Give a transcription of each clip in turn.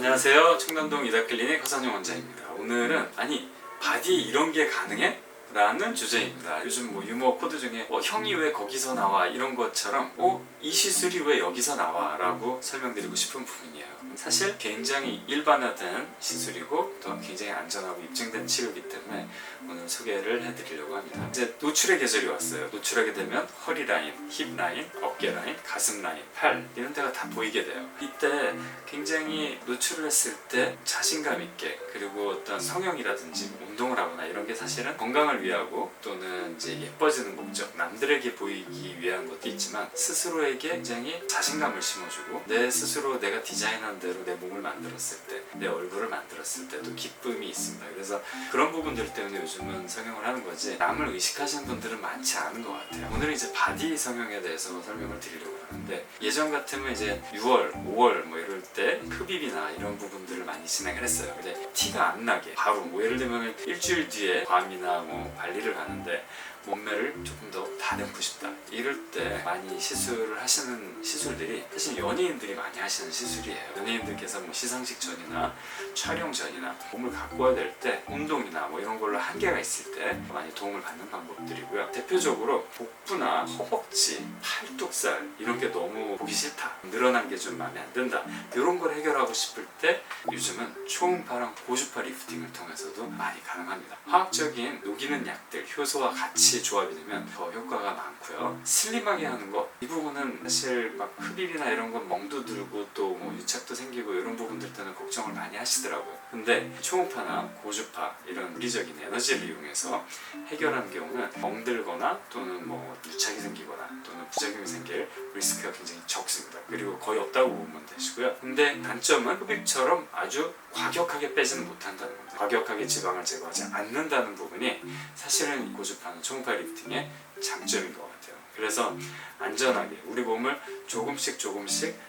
안녕하세요. 청담동 이다클리닉 허선영 원장입니다. 오늘은 아니 바디 이런 게 가능해? 라는 주제입니다. 요즘 뭐 유머 코드 중에 형이 왜 거기서 나와 이런 것처럼 이 시술이 왜 여기서 나와 라고 설명드리고 싶은 부분이에요. 사실 굉장히 일반화된 시술이고 또 굉장히 안전하고 입증된 치료이기 때문에 오늘 소개를 해드리려고 합니다. 이제 노출의 계절이 왔어요. 노출하게 되면 허리 라인, 힙 라인, 어깨 라인, 가슴 라인, 팔 이런 데가 다 보이게 돼요. 이때 굉장히 노출을 했을 때 자신감 있게, 그리고 어떤 성형이라든지 운동을 하거나 이런 게 사실은 건강을 위하고 또는 이제 예뻐지는 목적, 남들에게 보이기 위한 것도 있지만 스스로에게 굉장히 자신감을 심어주고 내 스스로 내가 디자인한 대로 내 몸을 만들었을 때, 내 얼굴을 만들었을 때도 기쁨이 있습니다. 그래서 그런 부분들 때문에 요즘은 성형을 하는 거지 남을 의식하시는 분들은 많지 않은 것 같아요. 오늘은 이제 바디 성형에 대해서 설명을 드리려고 하는데, 예전 같으면 이제 6월, 5월 뭐 이럴 때 흡입이나 이런 부분들을 많이 진행을 했어요. 근데 티가 안 나게 바로 뭐 예를 들면 일주일 뒤에 괌이나 뭐 발리를 가는데 몸매를 조금 더 다듬고 싶다 이럴 때 많이 시술을 하시는 시술들이 사실 연예인들이 많이 하시는 시술이에요. 연예인들께서 뭐 시상식 전이나 촬영 전이나 몸을 가꿔야 될 때 운동이나 뭐 이런 걸로 한계가 있을 때 많이 도움을 받는 방법들이고요. 대표적으로 복부나 허벅지, 팔뚝살 이런 게 너무 보기 싫다, 늘어난 게 좀 마음에 안 든다, 이런 걸 해결하고 싶을 때 요즘은 초음파랑 고주파 리프팅을 통해서도 많이 가능합니다. 화학적인 녹이는 약들, 효소와 같이 조합이 되면 더 효과가 많고요. 슬림하게 하는 거, 이 부분은 사실 막 흡입이나 이런 건 멍도 들고 또 뭐 유착도 생기고 이런 부분들 때는 걱정을 많이 하시더라고요. 근데 초음파나 고주파 이런 물리적인 에너지를 이용해서 해결하는 경우는 멍들거나 또는 뭐 유착이 생기거나 또는 부작용이 생길 리스크가 굉장히 적습니다. 그리고 거의 없다고 보면 되시고요. 근데 단점은 흡입처럼 아주 과격하게 빼지는 못한다는 겁니다. 과격하게 지방을 제거하지 않는다는 부분이 사실은 고주파나 초음파 리프팅의 장점인 것 같아요. 그래서 안전하게 우리 몸을 조금씩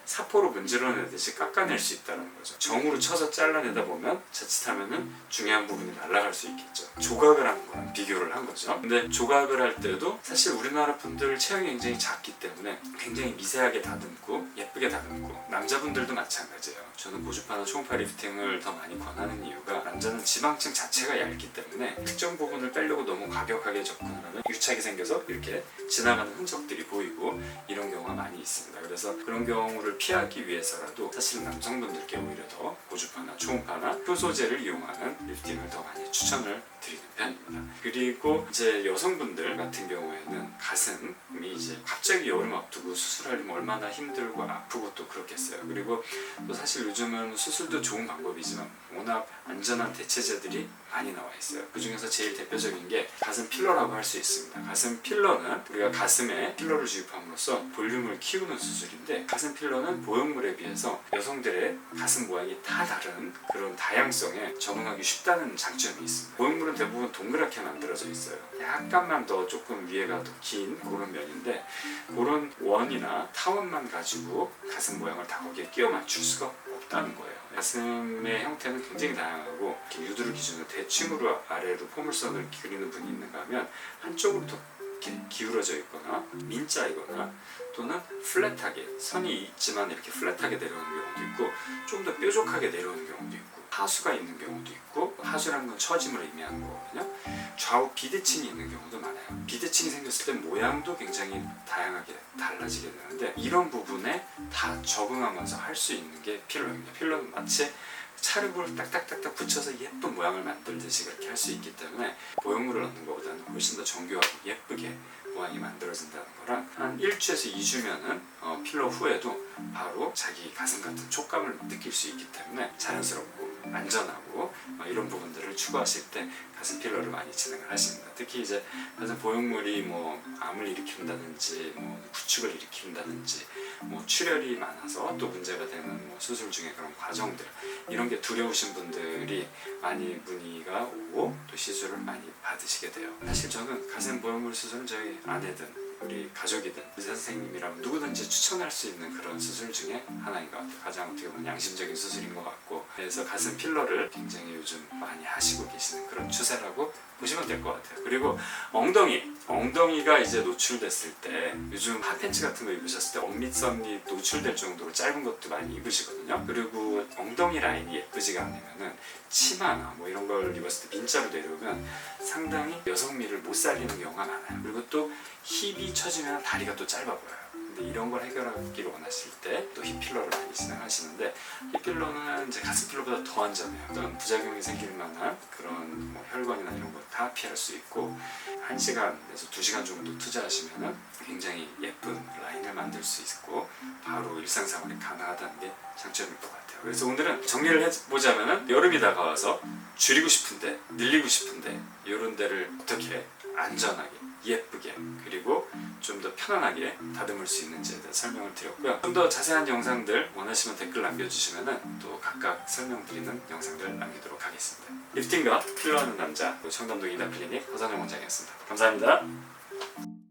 사포로 문질러내듯이 깎아낼 수 있다는 거죠. 정으로 쳐서 잘라내다 보면 자칫하면은 중요한 부분이 날아갈 수 있겠죠. 조각을 하는 거랑 비교를 한 거죠. 근데 조각을 할 때도 사실 우리나라 분들 체형이 굉장히 작기 때문에 굉장히 미세하게 다듬고 예쁘게 다듬고, 남자분들도 마찬가지예요. 저는 고주파나 초음파 리프팅을 더 많이 권하는 이유가, 남자는 지방층 자체가 얇기 때문에 특정 부분을 빼려고 너무 과격하게 접근을 하면 유착이 생겨서 이렇게 지나가는 흔적들이 보이고 이런 경우가 많이 있습니다. 그래서 그런 경우를 피하기 위해서라도 사실 남성분들께 오히려 더 고주파나 초음파나 효소제를 이용하는 리프팅을 더 많이 추천을 드리는 편입니다. 그리고 이제 여성분들 같은 경우에는 가슴이 이제 갑자기 여름 앞두고 수술하려면 얼마나 힘들고 아프고 또 그렇겠어요. 그리고 또 사실 요즘은 수술도 좋은 방법이지만 워낙 안전한 대체제들이 많이 나와 있어요. 그 중에서 제일 대표적인 게 가슴 필러라고 할 수 있습니다. 가슴 필러는 우리가 가슴에 필러를 주입함으로써 볼륨을 키우는 수술인데, 가슴 필러는 보형물에 비해서 여성들의 가슴 모양이 다 다른 그런 다양성에 적응하기 쉽다는 장점이 있습니다. 보형물은 대부분 동그랗게 만들어져 있어요. 약간만 더 조금 위에가 더 긴 그런 면인데, 그런 원이나 타원만 가지고 가슴 모양을 다 거기에 끼워 맞출 수가 없다는 거예요. 가슴의 형태는 굉장히 다양하고, 유두를 기준으로 대칭으로 아래로 포물선을 그리는 분이 있는가 하면 한쪽으로 더 이렇게 기울어져 있거나 민자이거나, 또는 플랫하게 선이 있지만 이렇게 플랫하게 내려오는 경우도 있고, 좀 더 뾰족하게 내려오는 경우도 있고, 하수가 있는 경우도 있고, 하수라는 건 처짐을 의미하는 거거든요. 좌우 비대칭이 있는 경우도 많아요. 비대칭이 생겼을 때 모양도 굉장히 다양하게 달라지게 되는데, 이런 부분에 다 적응하면서 할 수 있는 게 필러입니다. 필러는 마치 찰흙을 딱딱딱딱 붙여서 예쁜 모양을 만들듯이 그렇게 할 수 있기 때문에 보형물을 넣는 것보다는 훨씬 더 정교하고 예쁘게 모양이 만들어진다는 거랑, 한 1주에서 2주면은 필러 후에도 바로 자기 가슴 같은 촉감을 느낄 수 있기 때문에 자연스럽고 안전하고 이런 부분들을 추구하실 때 가슴 필러를 많이 진행을 하십니다. 특히 이제 가슴 보형물이 뭐 암을 일으킨다든지 뭐 구축을 일으킨다든지 뭐 출혈이 많아서 또 문제가 되는 뭐 수술 중에 그런 과정들, 이런 게 두려우신 분들이 많이 문의가 오고 또 시술을 많이 받으시게 돼요. 사실 저는 가슴 보형물 수술은 저희 아내든 우리 가족이든 의사 선생님이라면 누구든지 추천할 수 있는 그런 수술 중에 하나인 것 같아요. 가장 어떻게 보면 양심적인 수술인 것 같고, 그래서 가슴 필러를 굉장히 요즘 많이 하시고 계시는 그런 추세라고 보시면 될 것 같아요. 그리고 엉덩이가 이제 노출됐을 때 요즘 핫팬츠 같은 거 입으셨을 때 억밑선이 노출될 정도로 짧은 것도 많이 입으시거든요. 그리고 엉덩이 라인이 예쁘지가 않으면은 치마나 뭐 이런 걸 입었을 때 민자로 내려오면 상당히 여성미를 못 살리는 경우가 많아요. 그리고 또 힙이 처지면 다리가 또 짧아 보여요. 근데 이런 걸 해결하기를 원하실 때 또 힙필러를 많이 진행하시는데, 힙필러는 이제 가슴 필러보다 더 안전해요. 어떤 부작용이 생길 만한 그런 뭐 혈관이나 이런 거 다 피할 수 있고 1시간에서 2시간 정도 투자하시면 굉장히 예쁜 라인을 만들 수 있고 바로 일상생활이 가능하다는 게 장점일 것 같아요. 그래서 오늘은 정리를 해보자면 여름이 다가와서 줄이고 싶은데 늘리고 싶은데 이런 데를 어떻게 안전하게 예쁘게 그리고 좀 더 편안하게 다듬을 수 있는지에 대해 설명을 드렸고요. 좀 더 자세한 영상들 원하시면 댓글 남겨주시면 또 각각 설명드리는 영상들 남기도록 하겠습니다. 리프팅과 필러하는 남자 청담동 이다클리닉 허선영 원장이었습니다. 감사합니다.